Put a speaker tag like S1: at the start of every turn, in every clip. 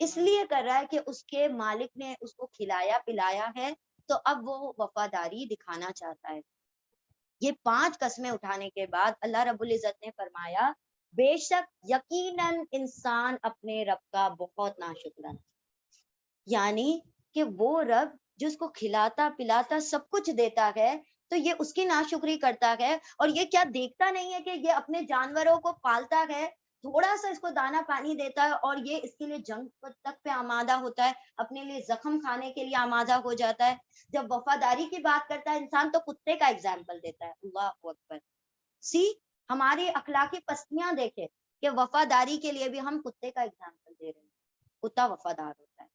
S1: اس لیے کر رہا ہے کہ اس کے مالک نے اس کو کھلایا پلایا ہے، تو اب وہ وفاداری دکھانا چاہتا ہے۔ یہ 5 قسمیں اٹھانے کے بعد اللہ رب العزت نے فرمایا بے شک یقیناً انسان اپنے رب کا بہت ناشکرا ہے، یعنی کہ وہ رب جس کو کھلاتا پلاتا سب کچھ دیتا ہے، تو یہ اس کی ناشکری کرتا ہے، اور یہ کیا دیکھتا نہیں ہے کہ یہ اپنے جانوروں کو پالتا ہے، تھوڑا سا اس کو دانا پانی دیتا ہے اور یہ اس کے لیے جنگ تک پہ آمادہ ہوتا ہے، اپنے لیے زخم کھانے کے لیے آمادہ ہو جاتا ہے۔ جب وفاداری کی بات کرتا ہے انسان تو کتے کا ایگزامپل دیتا ہے۔ اللہ اکبر، سی ہماری اخلاقی پستیاں دیکھے کہ وفاداری کے لیے بھی ہم کتے کا ایگزامپل دے رہے ہیں، کتا وفادار ہوتا ہے۔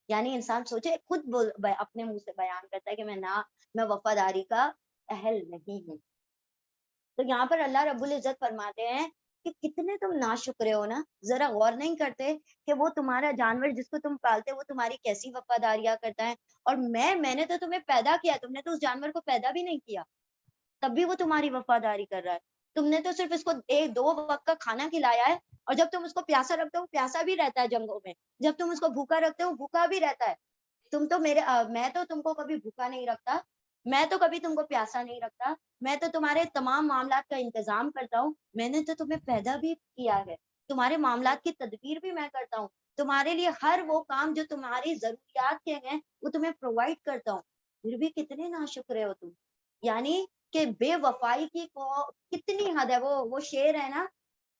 S1: یعنی انسان سوچے خود اپنے منہ سے بیان کرتا ہے کہ میں وفاداری کا اہل نہیں ہوں۔ تو یہاں پر اللہ رب العزت فرماتے ہیں کہ کتنے تم ناشکرے ہو نا، ذرا غور نہیں کرتے کہ وہ تمہارا جانور جس کو تم پالتے وہ تمہاری کیسی وفاداریاں کرتا ہے، اور میں نے تو تمہیں پیدا کیا، تم نے تو اس جانور کو پیدا بھی نہیں کیا، تب بھی وہ تمہاری وفاداری کر رہا ہے۔ تم نے تو صرف اس کو 2 وقت کا کھانا کھلایا ہے، اور جب تم اس کو پیاسا رکھتے ہو پیاسا بھی رہتا ہے جنگوں میں، جب تم اس کو بھوکا رکھتے ہو بھوکا بھی رہتا ہے۔ میں تو تم کو کبھی بھوکا نہیں رکھتا، میں تو کبھی تم کو پیاسا نہیں رکھتا، میں تو تمہارے تمام معاملات کا انتظام کرتا ہوں، میں نے تو تمہیں پیدا بھی کیا ہے، تمہارے معاملات کی تدبیر بھی میں کرتا ہوں، تمہارے لیے ہر وہ کام جو تمہاری ضروریات کے ہیں وہ تمہیں پرووائڈ کرتا ہوں، پھر بھی کتنے ناشکرے ہو تم۔ یعنی کہ بے وفائی کی کتنی حد ہے، وہ شعر ہے نا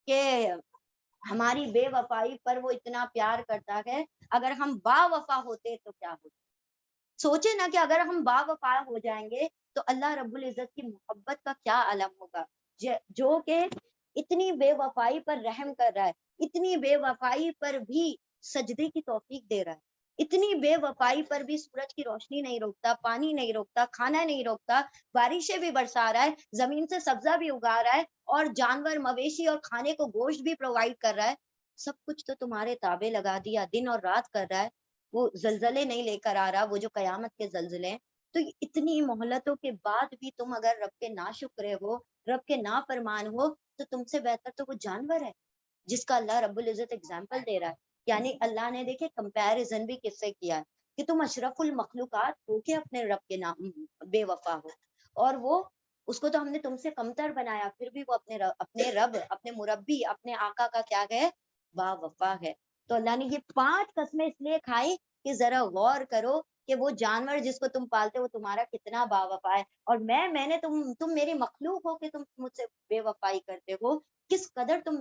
S1: کہ ہماری بے وفائی پر وہ اتنا پیار کرتا ہے، اگر ہم با وفا ہوتے تو کیا ہوتا۔ سوچے نا کہ اگر ہم با وفا ہو جائیں گے تو اللہ رب العزت کی محبت کا کیا عالم ہوگا، جو کہ اتنی بے وفائی پر رحم کر رہا ہے، اتنی بے وفائی پر بھی سجدے کی توفیق دے رہا ہے، اتنی بے وفائی پر بھی سورج کی روشنی نہیں روکتا، پانی نہیں روکتا، کھانا نہیں روکتا، بارشیں بھی برسا رہا ہے، زمین سے سبزہ بھی اگا رہا ہے، اور جانور مویشی اور کھانے کو گوشت بھی پرووائڈ کر رہا ہے، سب کچھ تو تمہارے تابع لگا دیا، دن اور رات کر رہا ہے، وہ زلزلے نہیں لے کر آ رہا، وہ جو قیامت کے زلزلے ہیں۔ تو اتنی مہلتوں کے بعد بھی تم اگر رب کے ناشکرے ہو، رب کے نافرمان ہو، تو تم سے بہتر تو وہ جانور ہے جس کا اللہ رب العزت اگزامپل دے رہا ہے۔ یعنی اللہ نے دیکھے کمپیریزن بھی کس سے کیا ہے کہ تم اشرف المخلوقات ہو کے اپنے رب کے نام بے وفا ہو، اور وہ اس کو تو ہم نے تم سے کمتر بنایا، پھر بھی وہ اپنے رب اپنے مربی اپنے آقا کا کیا ہے، با وفا ہے۔ تو اللہ نے یہ 5 قسمیں اس لیے کھائی کہ ذرا غور کرو کہ وہ جانور جس کو تم پالتے وہ تمہارا کتنا با وفا ہے، اور میں نے تم میری مخلوق ہو کہ تم مجھ سے بے وفائی کرتے ہو، کس قدر تم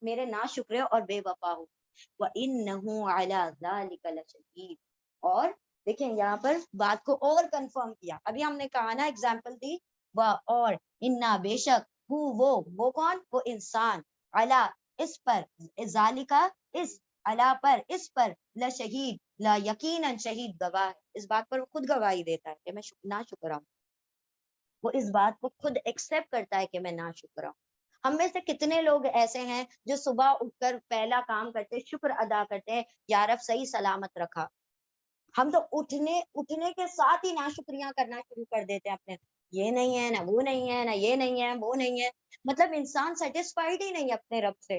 S1: میرے ناشکرے اور بے وفا ہو۔ وَإِنَّهُ عَلَى ذَلِكَ لَشَهِيدٌ۔ اور دیکھیں یہاں پر بات کو اور کنفرم کیا، ابھی ہم نے کہا نا ایگزامپل دی، اور انا بے شک وہ کون، وہ انسان، علا اس پر، ذالکا اس، علا پر اس پر، لشہید لا یقیناً شہید گواہ، اس بات پر وہ خود گواہی دیتا ہے کہ میں ناشکرا ہوں، وہ اس بات کو خود ایکسپٹ کرتا ہے کہ میں ناشکرا ہوں۔ ہم میں سے کتنے لوگ ایسے ہیں جو صبح اٹھ کر پہلا کام کرتے شکر ادا کرتے ہیں، یا رب صحیح سلامت رکھا، ہم تو اٹھنے کے ساتھ ہی ناشکریاں کرنا شروع کر دیتے ہیں اپنے، یہ نہیں ہے نہ وہ نہیں ہے نہ یہ نہیں ہے وہ نہیں ہے، مطلب انسان سیٹسفائیڈ ہی نہیں ہے اپنے رب سے،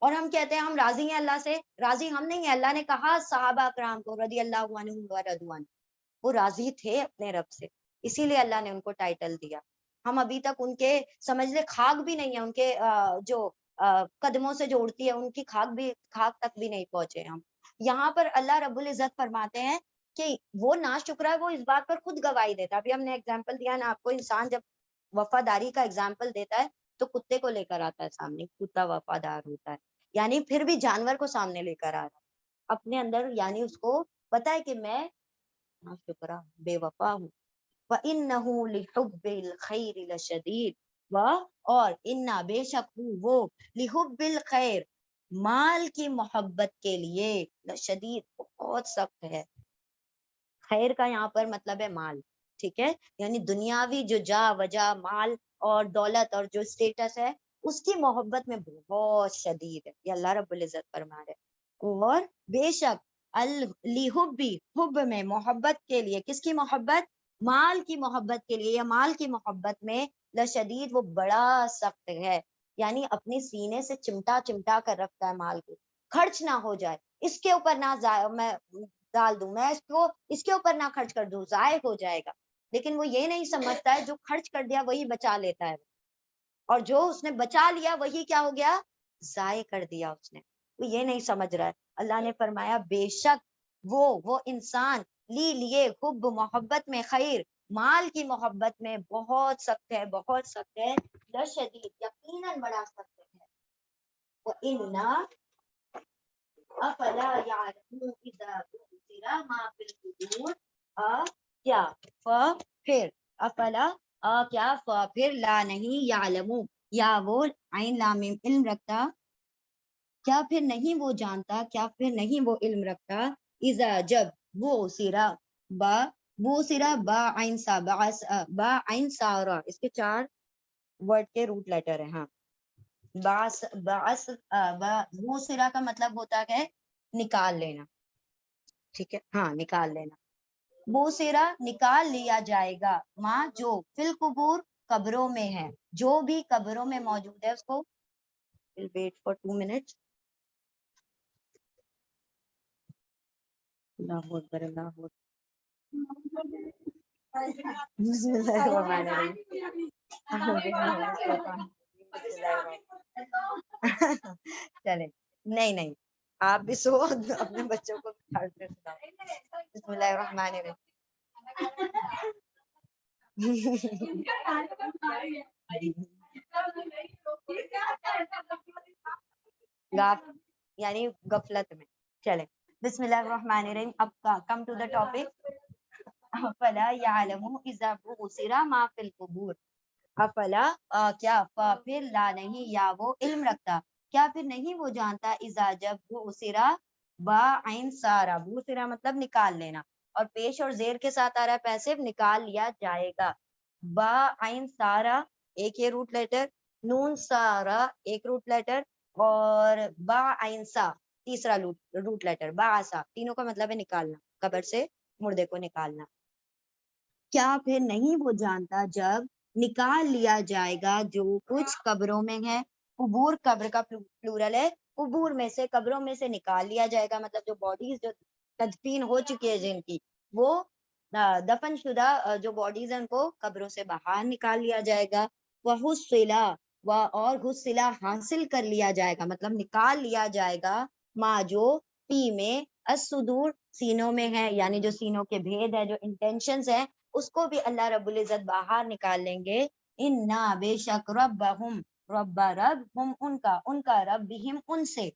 S1: اور ہم کہتے ہیں ہم راضی ہیں اللہ سے، راضی ہم نہیں ہیں۔ اللہ نے کہا صحابہ کرام کو رضی اللہ عنہم ورضوان، وہ راضی تھے اپنے رب سے، اسی لیے اللہ نے ان کو ٹائٹل دیا۔ ہم ابھی تک ان کے سمجھ لے خاک بھی نہیں ہے، ان کے جو قدموں سے جو اڑتی ہے ان کی خاک تک بھی نہیں پہنچے ہم۔ یہاں پر اللہ رب العزت فرماتے ہیں کہ وہ ناشکرا ہے، وہ اس بات پر خود گواہی دیتا ہے۔ ابھی ہم نے ایگزامپل دیا نا آپ کو، انسان جب وفاداری کا ایگزامپل دیتا ہے تو کتے کو لے کر آتا ہے سامنے، کتا وفادار ہوتا ہے، یعنی پھر بھی جانور کو سامنے لے کر آ رہا ہے اپنے اندر، یعنی اس کو پتا ہے کہ میں ناشکرا بے وفا ہوں۔ وَإِنَّهُ لِحُبِّ الْخَيْرِ لَشَدِيدٌ، اور انا بے شک وہ لِحُبِّ الْخَيْرِ مال کی محبت کے لیے، لشدید بہت سخت ہے۔ خیر کا یہاں پر مطلب ہے مال، ٹھیک ہے، یعنی دنیاوی جو جا وجہ مال اور دولت اور جو اسٹیٹس ہے اس کی محبت میں بہت شدید ہے، یہ اللہ رب العزت فرما رہے۔ اور بے شک الحبی، حب میں محبت کے لیے، کس کی محبت، مال کی محبت کے لیے، یا مال کی محبت میں، لشدید وہ بڑا سخت ہے، یعنی اپنے سینے سے چمٹا چمٹا کر رکھتا ہے مال کو، خرچ نہ ہو جائے، اس کے اوپر نہ میں ڈال دوں، میں اس کے اوپر نہ خرچ کر دوں، ضائع ہو جائے گا. لیکن وہ یہ نہیں سمجھتا ہے، جو خرچ کر دیا وہی بچا لیتا ہے، اور جو اس نے بچا لیا وہی کیا ہو گیا، ضائع کر دیا اس نے. وہ یہ نہیں سمجھ رہا ہے. اللہ نے فرمایا بے شک وہ انسان لیے حب محبت میں خیر، مال کی محبت میں بہت سخت ہے، بہت سخت ہے. لشدید، یقیناً بڑا سخت ہے. وَإِنَّا أَفَلَا يَعْلَمُ إِذَا بُعْثِرَ مَا فِي الْقُبُورِ. کیا پھر افلا کیا پھر لا نہیں یعلمو، یا وہ عین لام میم علم رکھتا، کیا پھر نہیں وہ جانتا، کیا پھر نہیں وہ علم رکھتا، اذا جب وہ سیرا وہ سیرا با عین سا با عین سارا، اس کے 4 ورڈ کے روٹ لیٹر ہیں. ہاں، باس وہ سیرا کا مطلب ہوتا ہے نکال لینا. ٹھیک ہے، ہاں نکال لینا. بوسیرا نکال لیا جائے گا، ماں جو فل قبور قبروں میں ہے، جو بھی قبروں میں موجود ہے اس کو. Wait for 2 minutes. اللہ اکبر، اللہ اکبر. بسم اللہ الرحمن الرحیم. چلے، نہیں آپ بھی سو، اپنے بچوں کو پڑھتے سناؤ. بسم اللہ الرحمن الرحیم. یعنی غفلت میں. چلے، بسم اللہ الرحمن الرحیم. اب کم ٹو دا ٹاپک. افلا یعلم اذا بعثر ما فی القبور. افلا کیا پھر لا نہیں، یا وہ علم رکھتا، کیا پھر نہیں وہ جانتا، اذا جب بعثر با عین سارا، بعثر مطلب نکال لینا، اور پیش اور زیر کے ساتھ آ رہا ہے پیسو، نکال لیا جائے گا. با عین سارا ایک یہ روٹ لیٹر، نون سارا ایک روٹ لیٹر، اور با عین سا تیسرا روٹ لیٹر، با آسا، تینوں کا مطلب ہے نکالنا، قبر سے مردے کو نکالنا. کیا پھر نہیں وہ جانتا جب نکال لیا جائے گا جو کچھ قبروں میں ہے. قبور قبر کا پلورل ہے، قبور میں سے، قبروں میں سے نکال لیا جائے گا، مطلب جو باڈیز جو تدفین ہو چکی ہے جن کی، وہ دفن شدہ جو باڈیز ہیں ان کو قبروں سے باہر نکال لیا جائے گا. وحصلا اور حصلا حاصل کر لیا جائے گا، مطلب نکال لیا جائے گا، ما جو پی میں الصدور سینوں میں ہے، یعنی جو سینوں کے بھید ہے، جو انٹینشنز ہیں، اس کو بھی اللہ رب العزت باہر نکال لیں گے. انا بے شک ربہم رب ہم ان کا رب بہم ان سے،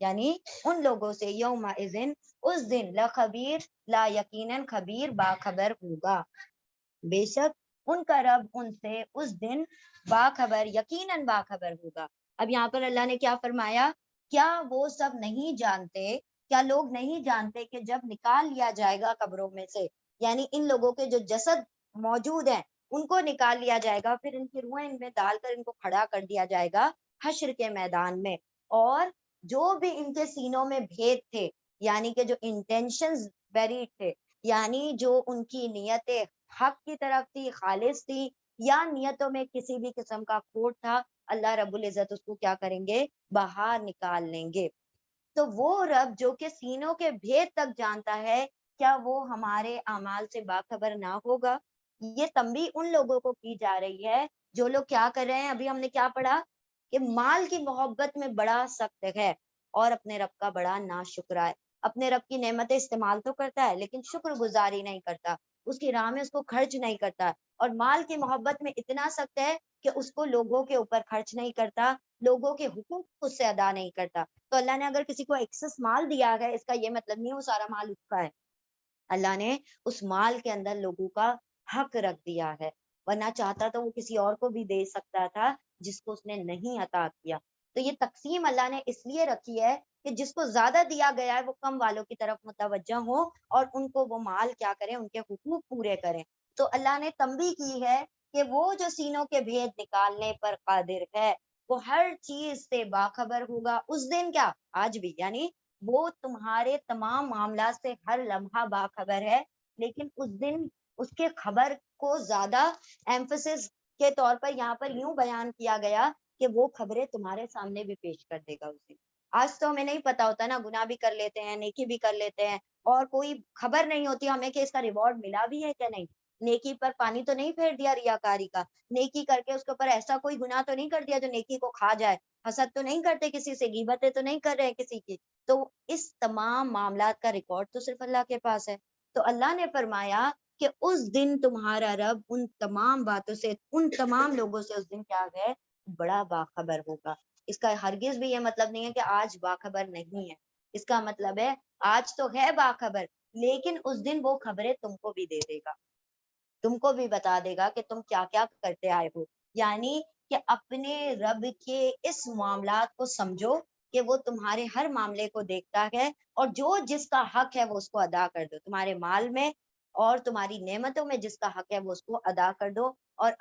S1: یعنی ان لوگوں سے، یوم اذن اس دن، لخبیر لا یقیناً خبیر باخبر ہوگا، بے شک ان کا رب ان سے اس دن باخبر یقیناً باخبر ہوگا. اب یہاں پر اللہ نے کیا فرمایا، کیا وہ سب نہیں جانتے، کیا لوگ نہیں جانتے کہ جب نکال لیا جائے گا قبروں میں سے، یعنی ان لوگوں کے جو جسد موجود ہیں ان کو نکال لیا جائے گا، پھر ان کی روحیں ان میں ڈال کر ان کو کھڑا کر دیا جائے گا حشر کے میدان میں، اور جو بھی ان کے سینوں میں بھید تھے، یعنی کہ جو انٹینشنز بیریڈ تھے، یعنی جو ان کی نیتیں حق کی طرف تھی، خالص تھی، یا نیتوں میں کسی بھی قسم کا کھوٹ تھا، اللہ رب العزت اس کو کیا کریں گے، باہر نکال لیں گے. تو وہ رب جو کہ سینوں کے بھید تک جانتا ہے، کیا وہ ہمارے اعمال سے باخبر نہ ہوگا؟ یہ تنبیہ ان لوگوں کو کی جا رہی ہے جو لوگ کیا کر رہے ہیں. ابھی ہم نے کیا پڑھا کہ مال کی محبت میں بڑا سخت ہے، اور اپنے رب کا بڑا ناشکرا ہے. اپنے رب کی نعمتیں استعمال تو کرتا ہے لیکن شکر گزاری نہیں کرتا، اس کی راہ میں اس کو خرچ نہیں کرتا، اور مال کی محبت میں اتنا سخت ہے کہ اس کو لوگوں کے اوپر خرچ نہیں کرتا، لوگوں کے حقوق اس سے ادا نہیں کرتا. تو اللہ نے اگر کسی کو ایکسس مال دیا ہے، اس کا یہ مطلب نہیں وہ سارا مال اس کا ہے. اللہ نے اس مال کے اندر لوگوں کا حق رکھ دیا ہے، ورنہ چاہتا تو وہ کسی اور کو بھی دے سکتا تھا جس کو اس نے نہیں عطا کیا. تو یہ تقسیم اللہ نے اس لیے رکھی ہے کہ جس کو زیادہ دیا گیا ہے وہ کم والوں کی طرف متوجہ ہو، اور ان کو وہ مال کیا کریں، ان کے حقوق پورے کریں. تو اللہ نے تنبیہ کی ہے کہ وہ جو سینوں کے بھید نکالنے پر قادر ہے، وہ ہر چیز سے باخبر ہوگا اس دن. کیا آج بھی، یعنی وہ تمہارے تمام معاملات سے ہر لمحہ باخبر ہے، لیکن اس دن اس کے خبر کو زیادہ ایمفسس کے طور پر یہاں پر یوں بیان کیا گیا کہ وہ خبریں تمہارے سامنے بھی پیش کر دے گا اس دن. آج تو ہمیں نہیں پتا ہوتا نا، گناہ بھی کر لیتے ہیں، نیکی بھی کر لیتے ہیں، اور کوئی خبر نہیں ہوتی ہمیں کہ اس کا ریوارڈ ملا بھی ہے کہ نہیں. نیکی پر پانی تو نہیں پھیر دیا ریاکاری کا، نیکی کر کے اس کے اوپر ایسا کوئی گناہ تو نہیں کر دیا جو نیکی کو کھا جائے، حسد تو نہیں کرتے کسی سے، غیبتیں تو نہیں کر رہے کسی کی. تو اس تمام معاملات کا ریکارڈ تو صرف اللہ کے پاس ہے. تو اللہ نے فرمایا کہ اس دن تمہارا رب ان تمام باتوں سے، ان تمام لوگوں سے اس دن کیا ہے، بڑا باخبر ہوگا. اس کا ہرگز بھی یہ مطلب نہیں ہے کہ آج باخبر نہیں ہے. اس کا مطلب ہے آج تو ہے باخبر، لیکن اس دن وہ خبریں تم کو بھی دے دے گا، تم کو بھی بتا دے گا کہ تم کیا کیا کرتے آئے ہو. یعنی کہ اپنے رب کے اس معاملات کو سمجھو کہ وہ تمہارے ہر معاملے کو دیکھتا ہے، اور جو جس کا حق ہے وہ اس کو ادا کر دو. تمہارے مال میں اور تمہاری نعمتوں میں جس کا حق ہے وہ اس کو ادا کر دو، اور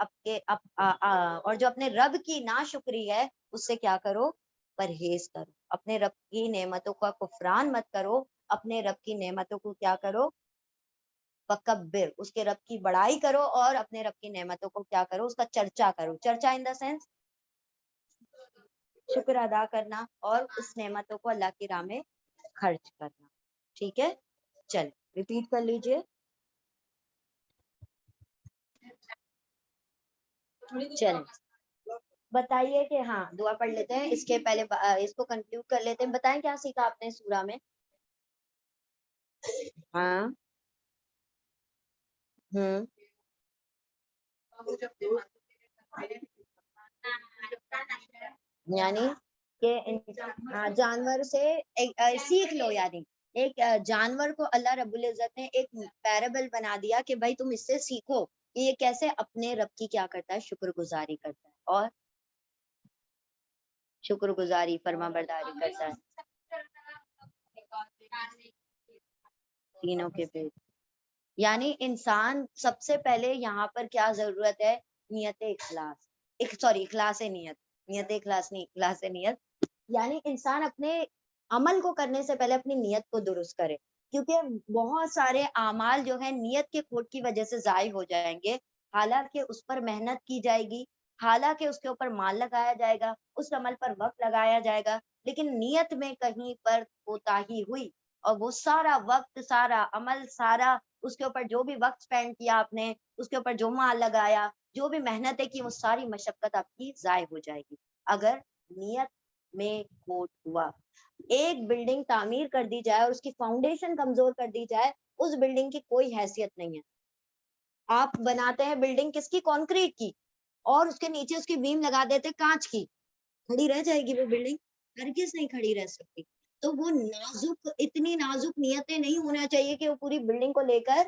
S1: اور جو اپنے رب کی ناشکری ہے اس سے کیا کرو، پرہیز کرو. اپنے رب کی نعمتوں کا کفران مت کرو، اپنے رب کی نعمتوں کو کیا کرو، فکبر، اس کے رب کی بڑائی کرو، اور اپنے رب کی نعمتوں کو کیا کرو، اس کا چرچا کرو. چرچا ان دا سینس شکر ادا کرنا، اور اس نعمتوں کو اللہ کی راہ میں خرچ کرنا. ٹھیک ہے، چل ریپیٹ کر لیجئے. چل بتائیے کہ ہاں دعا پڑھ لیتے ہیں، اس کے پہلے اس کو کنکلوڈ کر لیتے ہیں. بتائیں کیا سیکھا آپ نے سورہ میں؟ ہاں. ہوں. یعنی کہ ہاں جانور سے سیکھ لو. یعنی ایک جانور کو اللہ رب العزت نے ایک پیرابل بنا دیا کہ بھائی تم اس سے سیکھو کہ یہ کیسے اپنے رب کی کیا کرتا ہے، شکر گزاری کرتا ہے، اور شکر گزاری فرما برداری کرتا ہے تینوں کے پیٹ. یعنی انسان سب سے پہلے یہاں پر کیا ضرورت ہے، نیت اخلاص، سوری اخلاص نیت، نیت اخلاص نہیں، اخلاص نیت. یعنی انسان اپنے عمل کو کرنے سے پہلے اپنی نیت کو درست کرے، کیونکہ بہت سارے اعمال جو ہیں نیت کے کھوٹ کی وجہ سے ضائع ہو جائیں گے. حالانکہ اس پر محنت کی جائے گی، حالانکہ اس کے اوپر مال لگایا جائے گا، اس عمل پر وقت لگایا جائے گا، لیکن نیت میں کہیں پر کوتاہی ہوئی، اور وہ سارا وقت، سارا عمل، سارا اس کے اوپر جو بھی وقت اسپینڈ کیا آپ نے، اس کے اوپر جو مال لگایا، جو بھی محنتیں کی، وہ ساری مشقت آپ کی ضائع ہو جائے گی اگر نیت میں کھوٹ ہوا. ایک بلڈنگ تعمیر کر دی جائے اور اس کی فاؤنڈیشن کمزور کر دی جائے، اس بلڈنگ کی کوئی حیثیت نہیں ہے. آپ بناتے ہیں بلڈنگ کس کی، کنکریٹ کی، اور اس کے نیچے اس کی بیم لگا دیتے کانچ کی، کھڑی رہ جائے گی وہ بلڈنگ؟ ہرگز نہیں کھڑی رہ سکتی. تو وہ نازک، اتنی نازک نیتیں نہیں ہونا چاہیے کہ وہ پوری بلڈنگ کو لے کر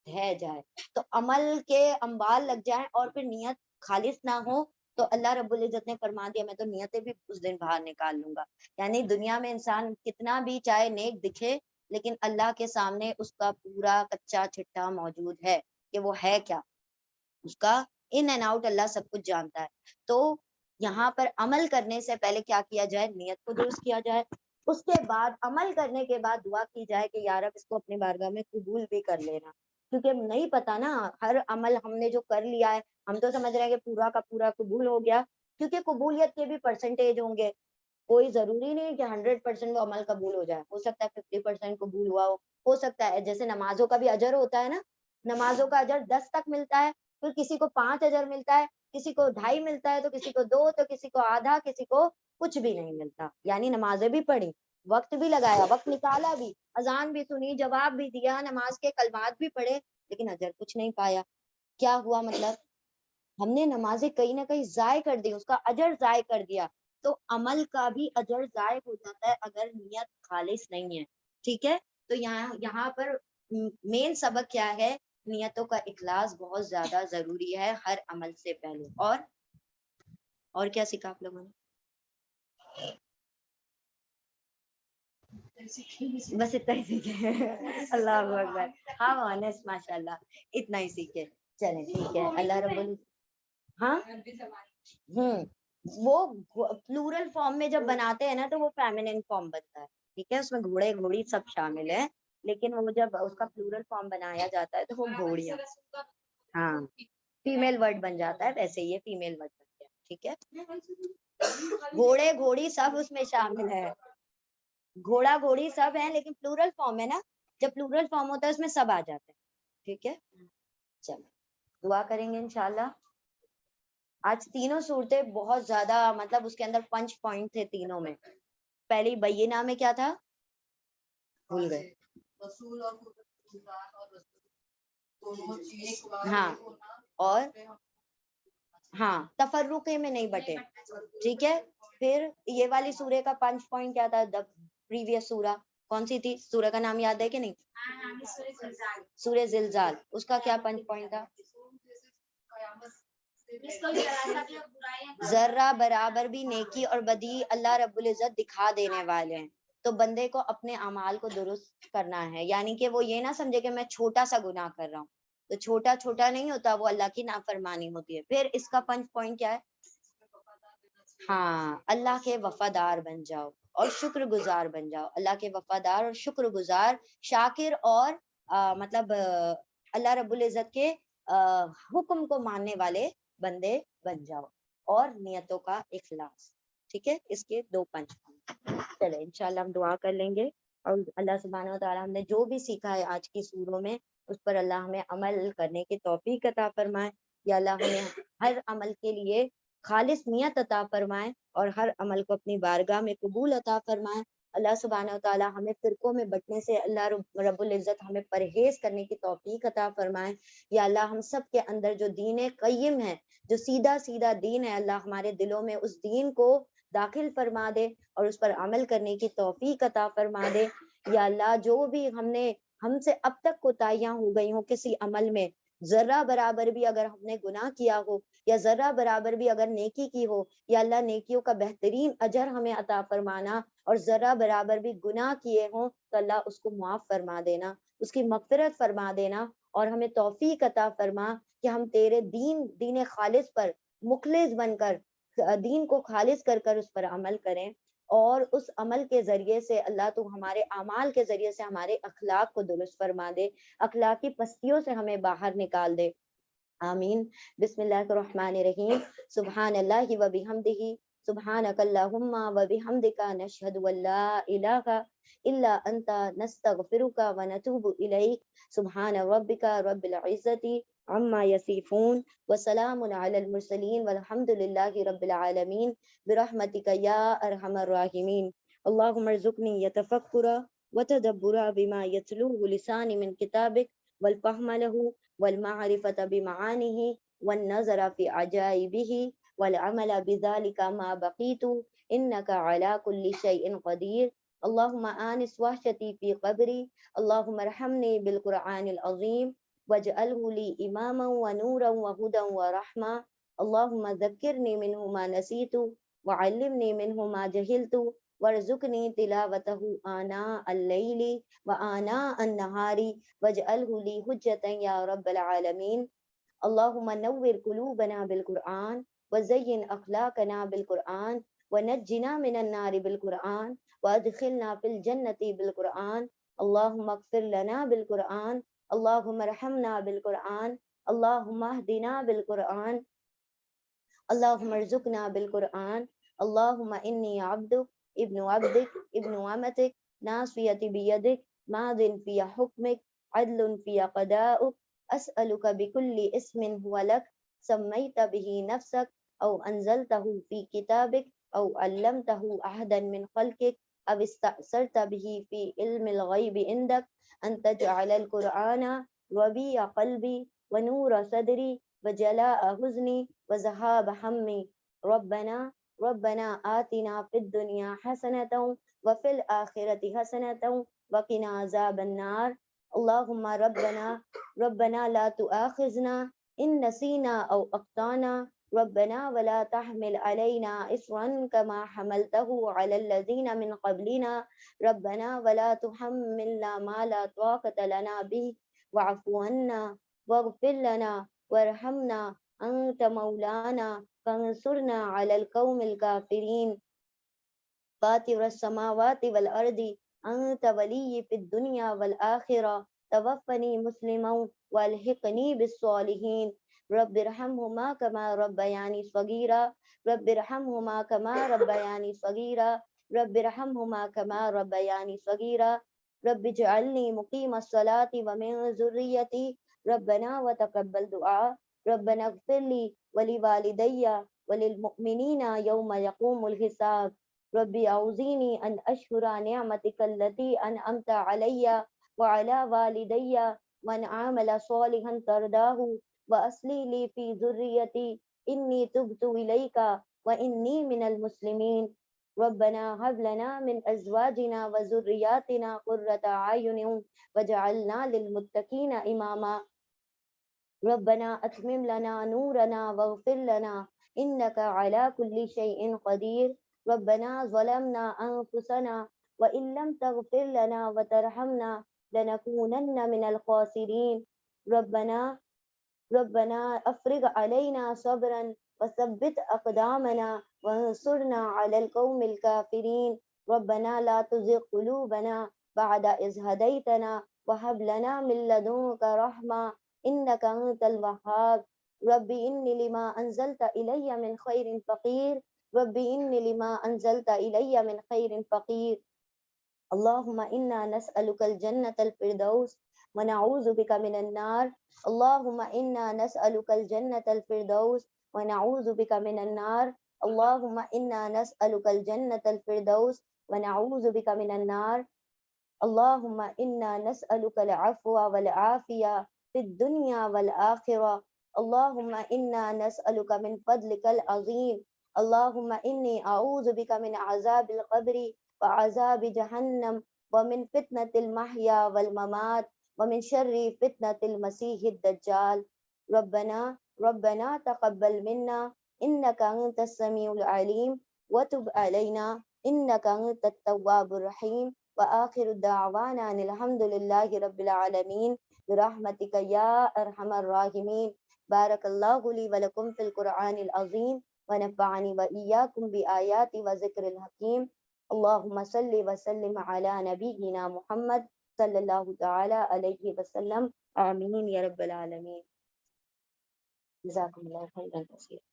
S1: ڈھہ جائے. تو عمل کے انبال لگ جائیں اور پھر نیت خالص نہ ہو، تو اللہ رب العزت نے فرما دیا میں تو نیتیں بھی اس دن باہر نکال لوں گا. یعنی دنیا میں انسان کتنا بھی چاہے نیک دکھے، لیکن اللہ کے سامنے اس کا پورا کچا چھٹا موجود ہے کہ وہ ہے کیا، اس کا ان اینڈ آؤٹ اللہ سب کچھ جانتا ہے. تو یہاں پر عمل کرنے سے پہلے کیا کیا جائے، نیت کو درست کیا جائے. اس کے بعد عمل کرنے کے بعد دعا کی جائے کہ یا رب اس کو اپنے بارگاہ میں قبول بھی کر لینا. کیونکہ نہیں پتا نا، ہر عمل ہم نے جو کر لیا ہے ہم تو سمجھ رہے ہیں کہ پورا کا پورا قبول ہو گیا، کیونکہ قبولیت کے بھی پرسنٹیج ہوں گے. کوئی ضروری نہیں کہ 100% وہ عمل قبول ہو جائے، ہو سکتا ہے 50% قبول ہوا ہو سکتا ہے. جیسے نمازوں کا بھی اجر ہوتا ہے نا، نمازوں کا اجر 10 تک ملتا ہے، پھر کسی کو 5 اجر ملتا ہے، کسی کو 2.5 ملتا ہے، تو کسی کو 2، تو کسی کو آدھا، کسی کو کچھ بھی نہیں ملتا. یعنی نمازیں بھی پڑھی، وقت بھی لگایا، وقت نکالا بھی، اذان بھی سنی، جواب بھی دیا، نماز کے کلمات بھی پڑھے، لیکن اجر کچھ نہیں پایا. کیا ہوا مطلب، ہم نے نمازیں کہیں نہ کہیں ضائع کر دی، اس کا اجر ضائع کر دیا. تو عمل کا بھی اجر ضائع ہو جاتا ہے اگر نیت خالص نہیں ہے. ٹھیک ہے، تو یہاں پر مین سبق کیا ہے، نیتوں کا اخلاص بہت زیادہ ضروری ہے ہر عمل سے پہلے. اور کیا سیکھا آپ لوگوں نے؟ بس اتنا ہی سیکھے؟ اللہ اکبر، ہاں آنےسٹ، ماشاء اللہ اتنا ہی سیکھے. چلیں ٹھیک ہے، اللہ رب ہاں وہ پلورل فارم میں جب بناتے ہیں نا تو وہ فیمینن فارم بنتا ہے. ٹھیک ہے، اس میں گھوڑے گھوڑی سب شامل ہے، لیکن وہ جب اس کا پلورل فارم بنایا جاتا ہے تو وہ گھوڑیاں، ہاں فیمیل ورڈ بن جاتا ہے، ویسے یہ فیمیل ورڈ بن گیا. ٹھیک ہے، گھوڑے گھوڑی سب اس میں شامل ہے. گھوڑا گھوڑی سب ہیں لیکن پلورل فارم ہے نا, جب پلورل فارم ہوتا ہے اس میں سب آ جاتے ہیں. ٹھیک ہے, چلو دعا کریں گے انشاءاللہ. آج تینوں صورتیں بہت زیادہ مطلب اس کے اندر پنچ پوائنٹ تھے تینوں میں. پہلی بینہ میں کیا تھا, بھول گئے. ہاں اور ہاں تفرقے میں نہیں بٹے. ٹھیک ہے, پھر یہ والی سورہ کا پنچ پوائنٹ کیا تھا, پریویس سورہ کون سی تھی, سورہ کا نام یاد ہے کہ نہیں, سورہ زلزال, اس کا کیا پنچ پوائنٹ تھا, ذرہ برابر بھی نیکی اور بدی اللہ رب العزت دکھا دینے والے ہیں. تو بندے کو اپنے اعمال کو درست کرنا ہے, یعنی کہ وہ یہ نہ سمجھے کہ میں چھوٹا سا گناہ کر رہا ہوں, تو چھوٹا چھوٹا نہیں ہوتا, وہ اللہ کی نافرمانی ہوتی ہے. پھر اس کا پنچ پوائنٹ کیا ہے, ہاں اللہ کے وفادار بن جاؤ اور شکر گزار بن جاؤ. اللہ کے وفادار اور شکر گزار, شاکر اور مطلب اللہ رب العزت کے حکم کو ماننے والے بندے بن جاؤ, اور نیتوں کا اخلاص. ٹھیک ہے, اس کے دو پنچ. چلے انشاءاللہ ہم دعا کر لیں گے, اور اللہ سبحانہ و تعالیٰ ہم نے جو بھی سیکھا ہے آج کی سوروں میں اس پر اللہ ہمیں عمل کرنے کی توفیق عطا فرمائے. یا اللہ ہمیں ہر عمل کے لیے خالص نیت عطا فرمائے اور ہر عمل کو اپنی بارگاہ میں قبول عطا فرمائے. اللہ سبحانہ و تعالیٰ ہمیں فرقوں میں بٹنے سے اللہ رب العزت ہمیں پرہیز کرنے کی توفیق عطا فرمائے. یا اللہ ہم سب کے اندر جو دین قیم ہے, جو سیدھا سیدھا دین ہے, اللہ ہمارے دلوں میں اس دین کو داخل فرما دے اور اس پر عمل کرنے کی توفیق عطا فرما دے. یا اللہ جو بھی ہم سے اب تک کوتاہیاں ہو گئی ہوں کسی عمل میں, ذرہ برابر بھی اگر ہم نے گناہ کیا ہو یا ذرہ برابر بھی اگر نیکی کی ہو, یا اللہ نیکیوں کا بہترین اجر ہمیں عطا فرمانا, اور ذرہ برابر بھی گناہ کیے ہوں تو اللہ اس کو معاف فرما دینا, اس کی مغفرت فرما دینا, اور ہمیں توفیق عطا فرما کہ ہم تیرے دین خالص پر مخلص بن کر, دین کو خالص کر کر اس پر عمل کریں, اور اس عمل کے ذریعے سے اللہ تو ہمارے اعمال کے ذریعے سے ہمارے اخلاق کو درست فرما دے, اخلاقی پستیوں سے ہمیں باہر نکال دے. آمین. بسم اللہ الرحمن الرحیم. سبحان اللہ و بحمدہ, سبحانک اللہم و بحمدک, نشہد ان لا الہ الا انت, نستغفرک و نتوب الیک. سبحان ربک رب العزت عما یصفون, وسلام علی المرسلین, والحمد للہ رب العالمین, برحمتک یا ارحم الراحمین. اللہم ارزقنی یتفکر وتدبر بما یتلوه لسانی من کتابک, والفہم له, والمعرفة بمعانه, والنظر في عجائبه, والعمل بذلك ما بقيت, إنك على كل شيء قدير. اللهم آنس وحشتي في قبري, اللهم ارحمني بالقرآن العظيم, واجعله لي إماما ونورا وهدى ورحمة. اللهم ذكرني منه ما نسيت, وعلمني منه ما جهلت, وارزقني تلاوته آناء الليل وآناء النهار, واجعله لي حجة يا رب العالمين. اللهم نور قلوبنا بالقرآن, وزين أخلاقنا بالقرآن, ونجنا من النار بالقرآن, وادخلنا في الجنة بالقرآن. اللهم اغفر لنا بالقرآن, اللهم ارحمنا بالقرآن, اللهم اهدنا بالقرآن, اللهم ارزقنا بالقرآن. اللهم إني عبدك ابن عبدك ابن أمتك, ناصيتي بيدك, ماض في حكمك, عدل في قضاؤك, أسألك بكل اسم هو لك, سميت به نفسك, أو أنزلته في كتابك, أو علمته أحدا من خلقك, أو استأثرت به في علم الغيب عندك, أن تجعل القرآن ربيع قلبي, ونور صدري, وجلاء حزني, وذهاب همي. ربنا آتنا في الدنيا حسنة وفي الآخرة حسنة وقنا عذاب النار. اللهم ربنا لا تؤاخذنا إن نسينا أو أخطأنا, ربنا ولا تحمل علينا إصرا كما حملته على الذين من قبلنا, ربنا ولا تحملنا ما لا طاقة لنا به, واعف عنا واغفر لنا وارحمنا, أنت مولانا فانصرنا على القوم الكافرين. فاطر السماوات والأرض, أنت ولي في الدنيا والآخرة, توفني مسلما والحقني بالصالحين. رب ارحمهما كما ربياني صغيرا, رب ارحمهما كما ربياني صغيرا, رب ارحمهما كما ربياني صغيرا رب اجعلني مقيم الصلاة ومن ذريتي ربنا وتقبل دعاء ربنا اغفر لي ولوالدي وللمؤمنين يوم يقوم الحساب ربي أوزيني أن أشكر نعمتك التي أنعمت علي وعلى والدي وأن أعمل صالحا ترضاه وأصلح لي في ذريتي إني تبت إليك وإني من المسلمين ربنا هب لنا من أزواجنا وذرياتنا قرة أعين وجعلنا للمتقين إماما ربنا أتمم لنا نورنا واغفر لنا إنك على كل شيء قدير ربنا ظلمنا أنفسنا وإن لم تغفر لنا وترحمنا لنكونن من الخاسرين ربنا أفرغ علينا صبرا وثبت أقدامنا وانصرنا على القوم الكافرين ربنا لا تزغ قلوبنا بعد إذ هديتنا وهب لنا من لدنك رحمة إنك أنت الوهاب ربي إني لما أنزلت إلي من خير فقير ربي إني لما أنزلت إلي من خير فقير اللهم إنا نسألك الجنة الفردوس ونعوذ بك من النار اللهم إنا نسألك الجنة الفردوس ونعوذ بك من النار اللهم إنا نسألك الجنة الفردوس ونعوذ بك من النار اللهم إنا نسألك العفو والعافية في الدنيا والآخرة اللهم إنا نسألك من فضلك العظيم اللهم إني أعوذ بك من عذاب القبر وعذاب جهنم ومن فتنة المحيا والممات ومن شر فتنة المسيح الدجال ربنا تقبل منا إنك أنت السميع العليم وتب علينا إنك أنت التواب الرحيم وآخر دعوانا أن الحمد لله رب العالمين برحمتك يا أرحم الراحمين بارك الله لي ولكم في القرآن العظيم ونفعني وإياكم بآيات وذكر الحكيم اللهم صل وسلم على نبينا محمد صلى الله تعالى عليه وسلم آمين يا رب العالمين جزاكم الله خيرا كثيرا